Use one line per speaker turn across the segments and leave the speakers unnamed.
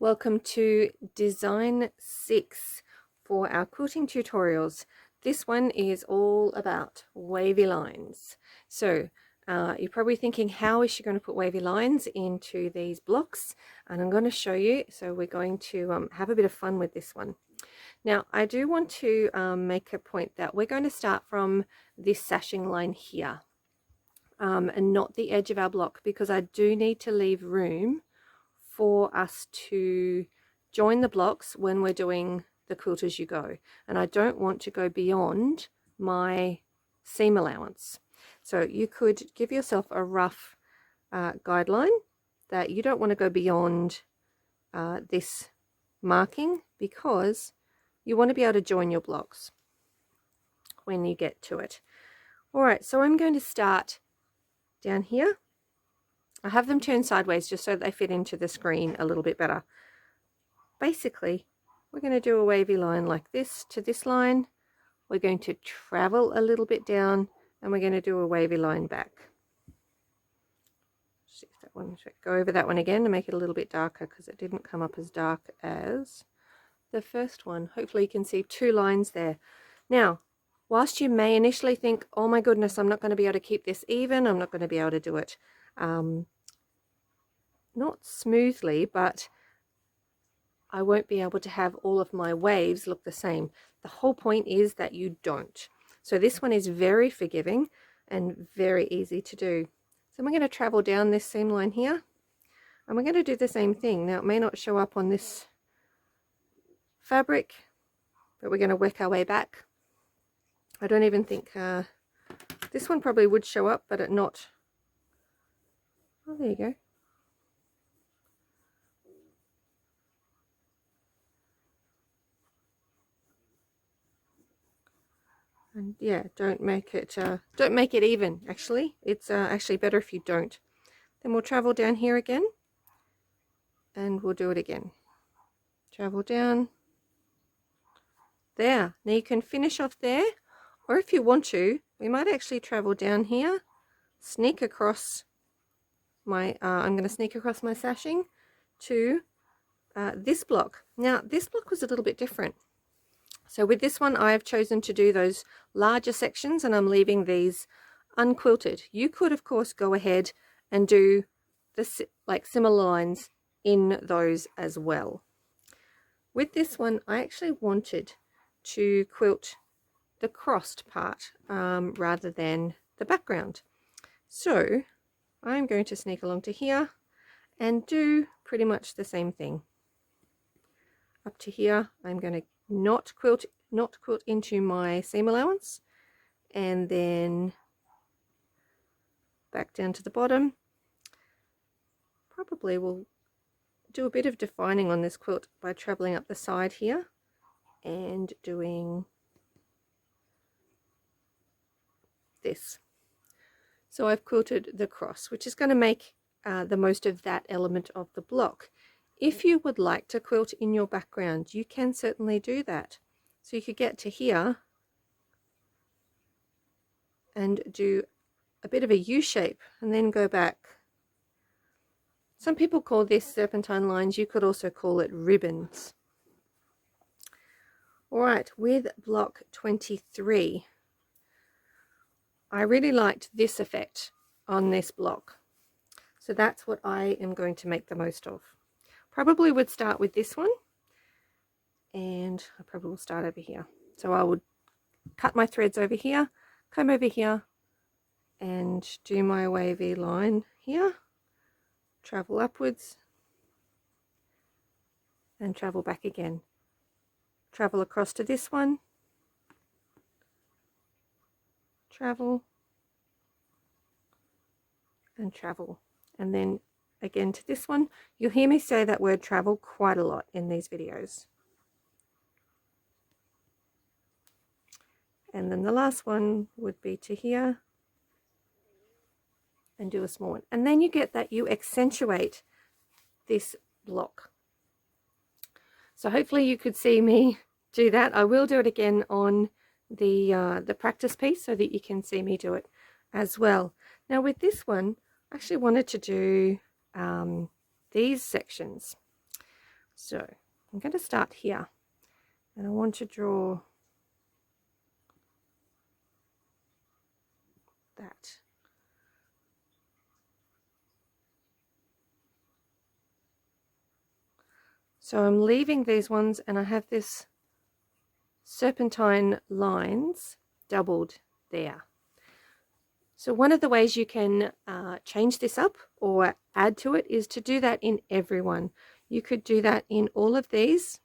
Welcome to Design 6 for our quilting tutorials. This one is all about wavy lines. So you're probably thinking, how is she going to put wavy lines into these blocks? And I'm going to show you. So we're going to have a bit of fun with this one. Now I do want to make a point that we're going to start from this sashing line here and not the edge of our block, because I do need to leave room for us to join the blocks when we're doing the quilt as you go, and I don't want to go beyond my seam allowance. So you could give yourself a rough guideline that you don't want to go beyond this marking, because you want to be able to join your blocks when you get to it. Alright, so I'm going to start down here. I have them turned sideways just so they fit into the screen a little bit better. Basically, we're going to do a wavy line like this to this line. We're going to travel a little bit down, and we're going to do a wavy line back. See if that one, go over that one again to make it a little bit darker, because it didn't come up as dark as the first one. Hopefully you can see two lines there. Now, whilst you may initially think, oh my goodness, I'm not going to be able to keep this even, I'm not going to be able to do it not smoothly, but I won't be able to have all of my waves look the same. The whole point is that you don't. So this one is very forgiving and very easy to do. So I'm going to travel down this seam line here, and we're going to do the same thing. Now it may not show up on this fabric, but we're going to work our way back. I don't even think this one probably would show up, but not. Oh, there you go. And yeah, don't make it even. Actually, it's actually better if you don't. Then we'll travel down here again, and we'll do it again. Travel down there. Now you can finish off there, or if you want to, we might actually travel down here, sneak across my I'm going to sneak across my sashing to this block. Now this block was a little bit different. So with this one, I've chosen to do those larger sections, and I'm leaving these unquilted. You could, of course, go ahead and do the similar lines in those as well. With this one, I actually wanted to quilt the crossed part rather than the background. So I'm going to sneak along to here and do pretty much the same thing. Up to here, I'm going to not quilt into my seam allowance, and then back down to the bottom. Probably will do a bit of defining on this quilt by traveling up the side here and doing this. So I've quilted the cross, which is going to make the most of that element of the block. If you would like to quilt in your background, you can certainly do that. So you could get to here and do a bit of a U shape and then go back. Some people call this serpentine lines. You could also call it ribbons. Alright, with block 23, I really liked this effect on this block. So that's what I am going to make the most of. Probably would start with this one, and I probably will start over here. So I would cut my threads over here, come over here, and do my wavy line here, travel upwards, and travel back again. Travel across to this one, travel, and travel, and then again to this one. You'll hear me say that word travel quite a lot in these videos. And then the last one would be to here and do a small one. And then you get that you accentuate this block. So hopefully you could see me do that. I will do it again on the practice piece so that you can see me do it as well. Now with this one, I actually wanted to do these sections. So I'm going to start here, and I want to draw that. So I'm leaving these ones, and I have this serpentine lines doubled there. So one of the ways you can change this up or add to it is to do that in every one. You could do that in all of these.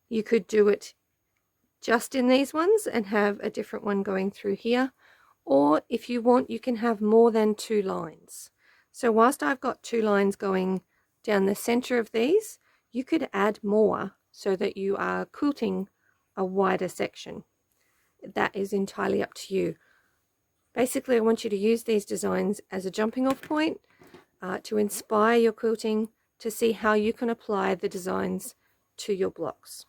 You could do it just in these ones and have a different one going through here. Or if you want, you can have more than 2 lines. So whilst I've got 2 lines going down the center of these, you could add more so that you are quilting a wider section. That is entirely up to you. Basically, I want you to use these designs as a jumping off point to inspire your quilting, to see how you can apply the designs to your blocks.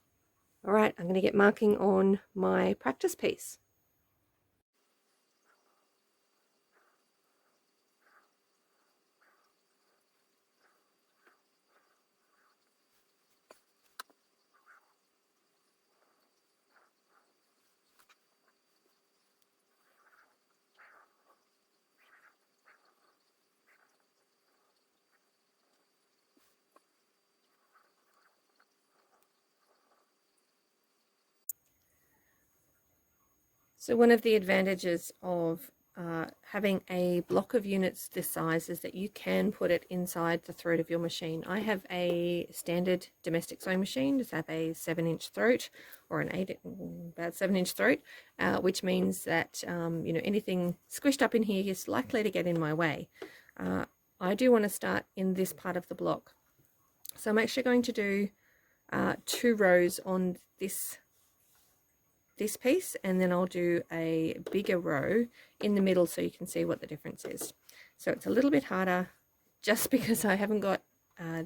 All right, I'm going to get marking on my practice piece. So one of the advantages of having a block of units this size is that you can put it inside the throat of your machine. I have a standard domestic sewing machine. Just have a 7-inch throat, or an about 7-inch throat, which means that you know, anything squished up in here is likely to get in my way. I do want to start in this part of the block, so I'm actually going to do 2 rows on this piece, and then I'll do a bigger row in the middle so you can see what the difference is. So it's a little bit harder just because I haven't got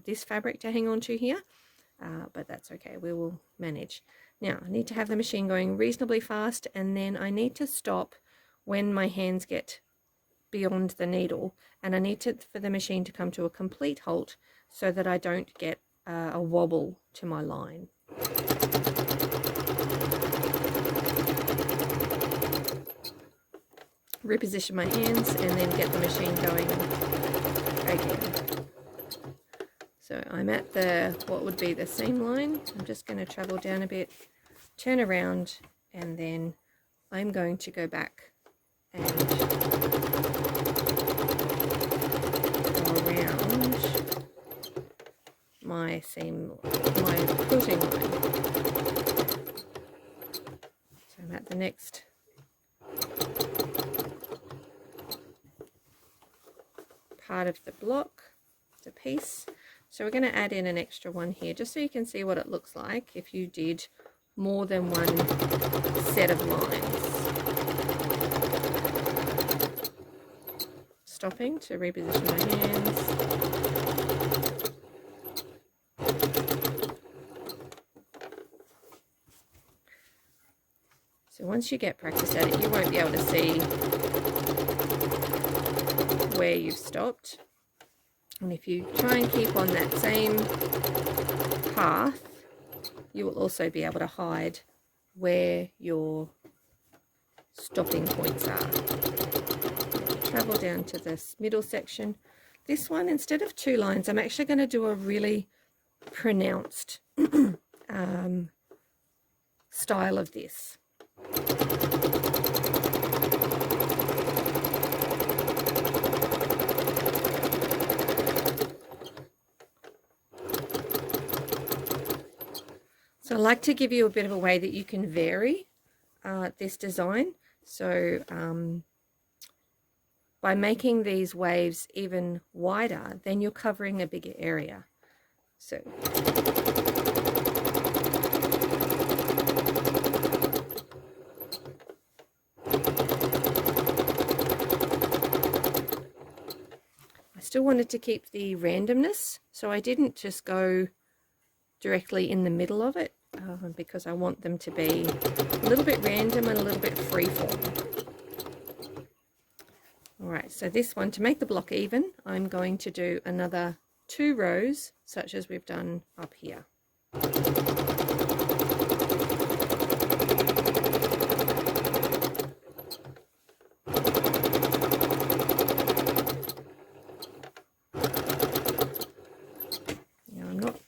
this fabric to hang on to here, but that's okay, we will manage. Now I need to have the machine going reasonably fast, and then I need to stop when my hands get beyond the needle, and I need for the machine to come to a complete halt so that I don't get a wobble to my line. Reposition my hands and then get the machine going again. So I'm at what would be the seam line. I'm just going to travel down a bit, turn around, and then I'm going to go back and go around my quilting line. So I'm at the next part of the block, the piece. So we're going to add in an extra one here just so you can see what it looks like if you did more than one set of lines. Stopping to reposition my hands. So once you get practice at it, you won't be able to see where you've stopped, and if you try and keep on that same path, you will also be able to hide where your stopping points are. Travel down to this middle section. This one, instead of 2 lines, I'm actually going to do a really pronounced style of this. So I like to give you a bit of a way that you can vary this design. So by making these waves even wider, then you're covering a bigger area. So I still wanted to keep the randomness, so I didn't just go directly in the middle of it, because I want them to be a little bit random and a little bit freeform. Alright, so this one, to make the block even, I'm going to do another 2 rows such as we've done up here. Now I'm not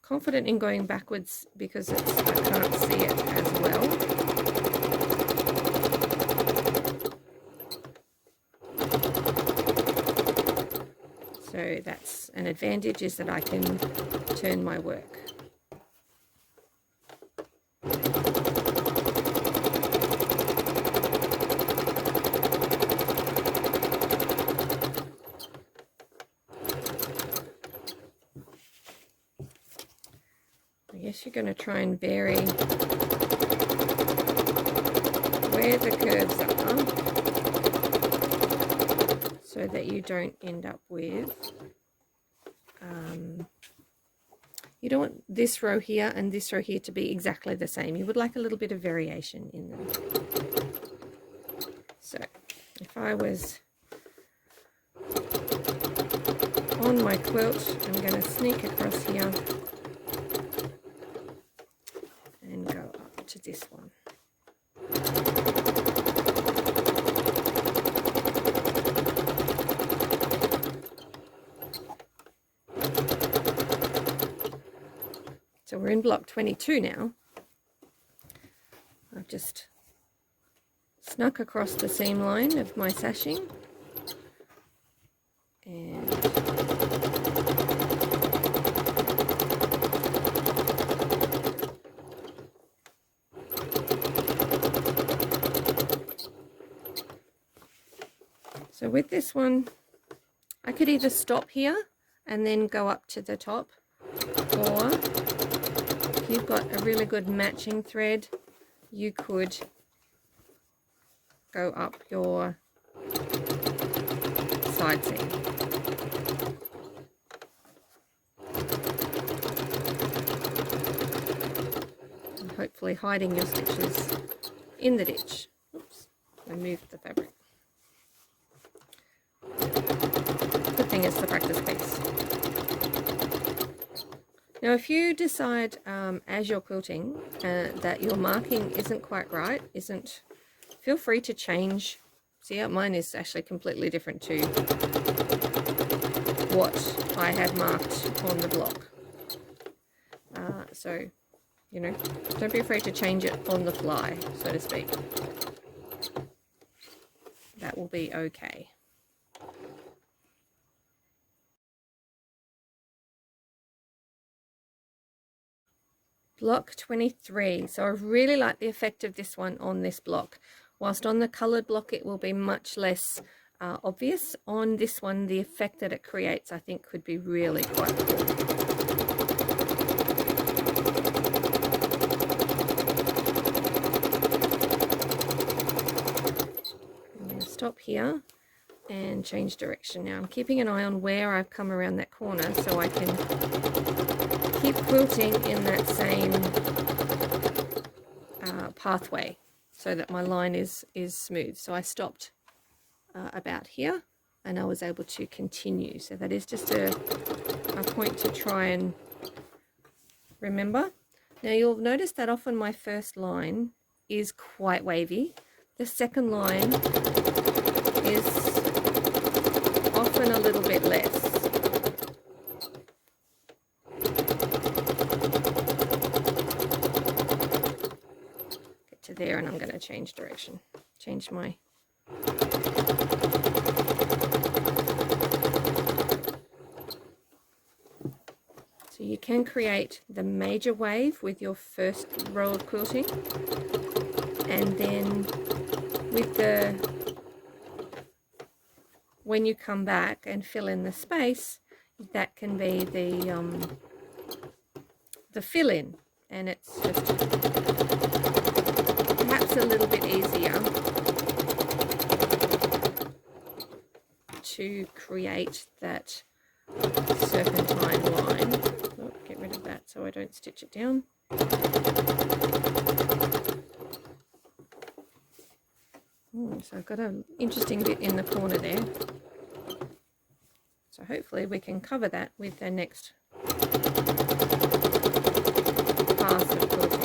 confident in going backwards because I can't see it as well. So that's an advantage, is that I can turn my work. I guess you're going to try and vary where the curves are, so that you don't end up with, you don't want this row here and this row here to be exactly the same. You would like a little bit of variation in them. So if I was on my quilt, I'm going to sneak across here and go up to this one. So we're in block 22 now. I've just snuck across the seam line of my sashing, and so with this one I could either stop here and then go up to the top, or if you've got a really good matching thread, you could go up your side seam. And hopefully hiding your stitches in the ditch. Oops, I moved the fabric. Good thing it's the practice piece. Now if you decide as you're quilting that your marking isn't quite right, feel free to change. See, mine is actually completely different to what I had marked on the block. So, you know, don't be afraid to change it on the fly, so to speak. That will be okay. Block 23. So I really like the effect of this one on this block. Whilst on the coloured block it will be much less obvious, on this one the effect that it creates I think could be really quite cool. I'm going to stop here and change direction. Now I'm keeping an eye on where I've come around that corner so I can keep quilting in that same pathway so that my line is smooth. So I stopped about here and I was able to continue. So that is just a point to try and remember. Now you'll notice that often my first line is quite wavy. The second line is often a little bit less. There, and I'm going to change direction, change my so you can create the major wave with your first row of quilting, and then with when you come back and fill in the space, that can be the fill-in, and it's just perhaps a little bit easier to create that serpentine line. Oh, get rid of that so I don't stitch it down. So I've got an interesting bit in the corner there. So hopefully we can cover that with the next pass of quilting.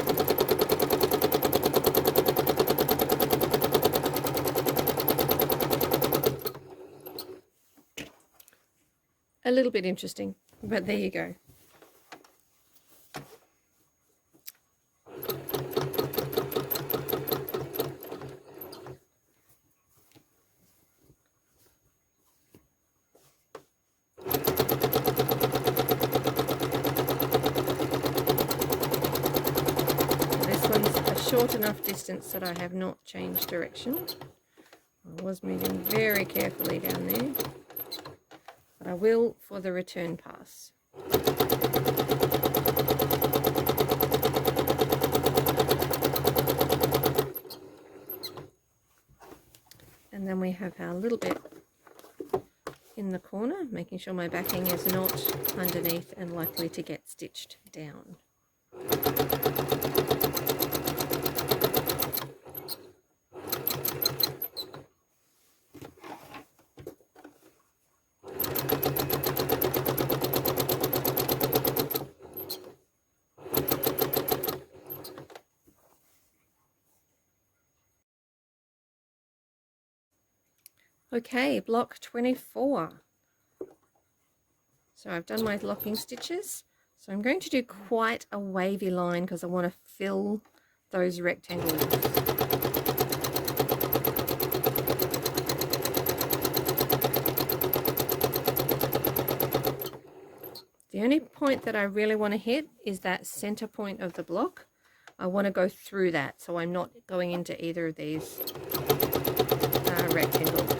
A little bit interesting, but there you go. This one's a short enough distance that I have not changed direction. I was moving very carefully down there, but I will for the return pass. And then we have our little bit in the corner, making sure my backing is not underneath and likely to get stitched down. Okay, block 24. So I've done my locking stitches. So I'm going to do quite a wavy line because I want to fill those rectangles. The only point that I really want to hit is that center point of the block. I want to go through that, so I'm not going into either of these rectangles.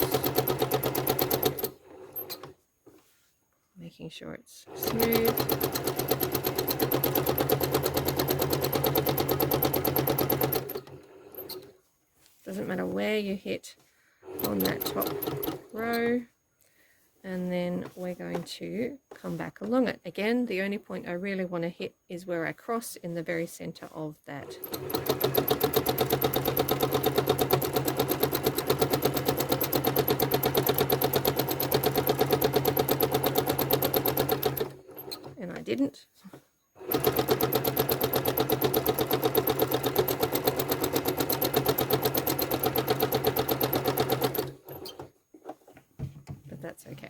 Making sure it's smooth. Doesn't matter where you hit on that top row. And then we're going to come back along it. Again, the only point I really want to hit is where I cross in the very center of that. And I didn't. But that's okay.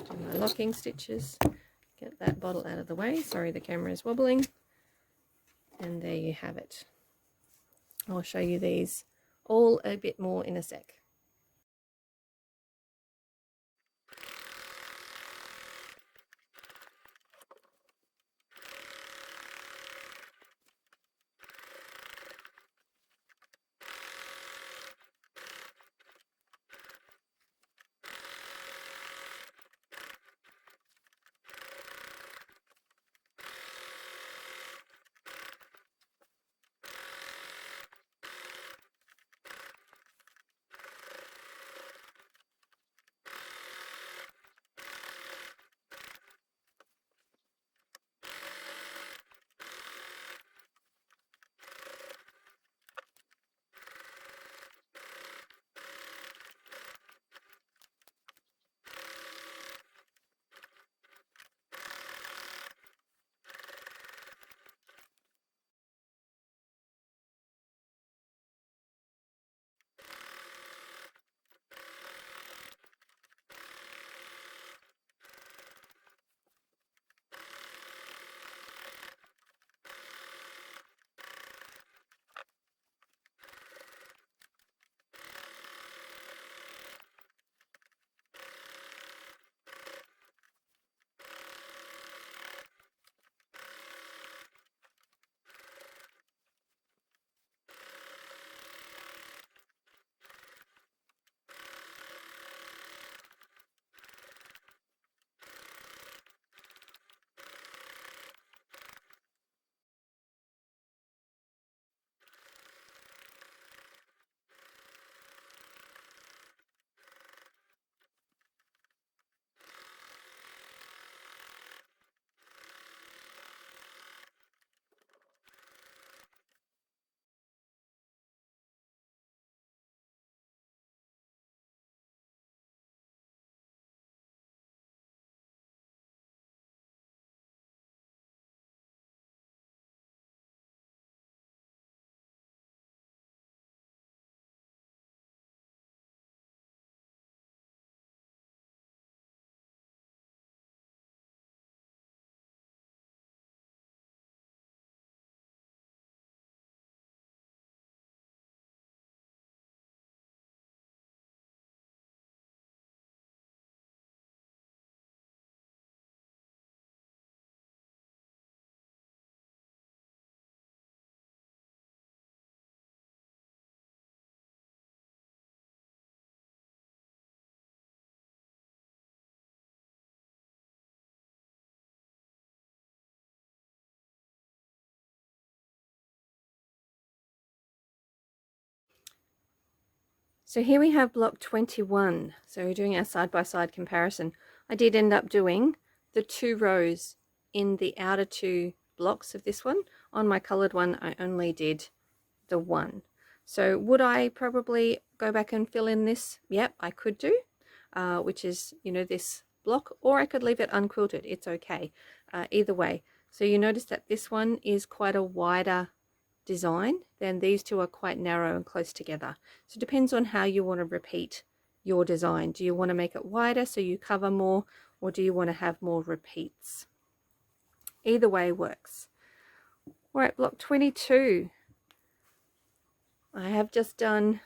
Do my locking stitches. Get that bottle out of the way. Sorry, the camera is wobbling. And there you have it. I'll show you these all a bit more in a sec. So here we have block 21. So we're doing our side-by-side comparison. I did end up doing the 2 rows in the outer 2 blocks of this one. On my colored one, I only did the 1. So would I probably go back and fill in this? Yep, I could do, which is, you know, this block, or I could leave it unquilted. It's okay, either way. So you notice that this one is quite a wider design, then these 2 are quite narrow and close together. So it depends on how you want to repeat your design. Do you want to make it wider so you cover more, or do you want to have more repeats? Either way works. All right, block 22. I have just done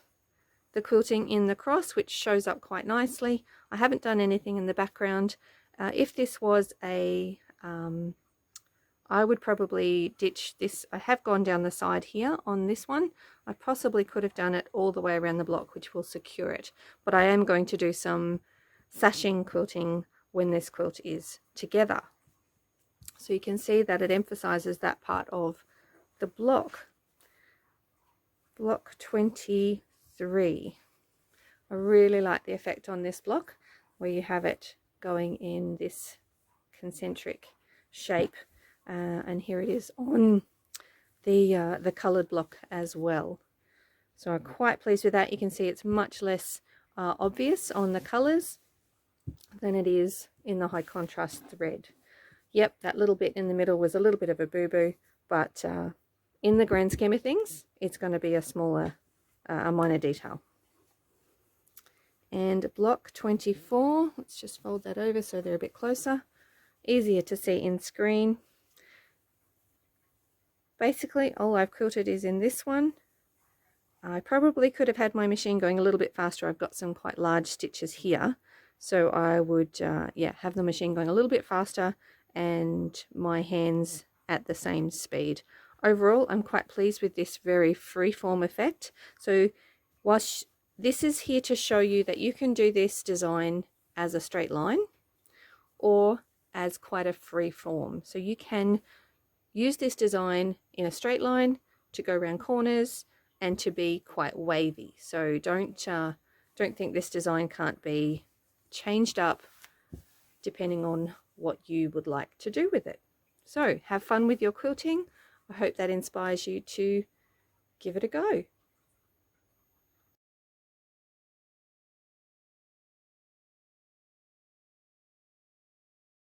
the quilting in the cross, which shows up quite nicely. I haven't done anything in the background. If this was a I would probably ditch this. I have gone down the side here on this one. I possibly could have done it all the way around the block, which will secure it. But I am going to do some sashing quilting when this quilt is together. So you can see that it emphasizes that part of the block. Block 23. I really like the effect on this block where you have it going in this concentric shape. And here it is on the colored block as well. So I'm quite pleased with that. You can see it's much less obvious on the colors than it is in the high contrast thread. Yep, that little bit in the middle was a little bit of a boo-boo, but in the grand scheme of things, it's going to be a smaller, a minor detail. And block 24, let's just fold that over so they're a bit closer. Easier to see in screen. Basically, all I've quilted is in this one. I probably could have had my machine going a little bit faster. I've got some quite large stitches here. So I would, yeah, have the machine going a little bit faster and my hands at the same speed. Overall, I'm quite pleased with this very freeform effect. So whilst this is here to show you that you can do this design as a straight line or as quite a free form. So you can use this design in a straight line to go around corners and to be quite wavy. So don't think this design can't be changed up depending on what you would like to do with it. So have fun with your quilting. I hope that inspires you to give it a go.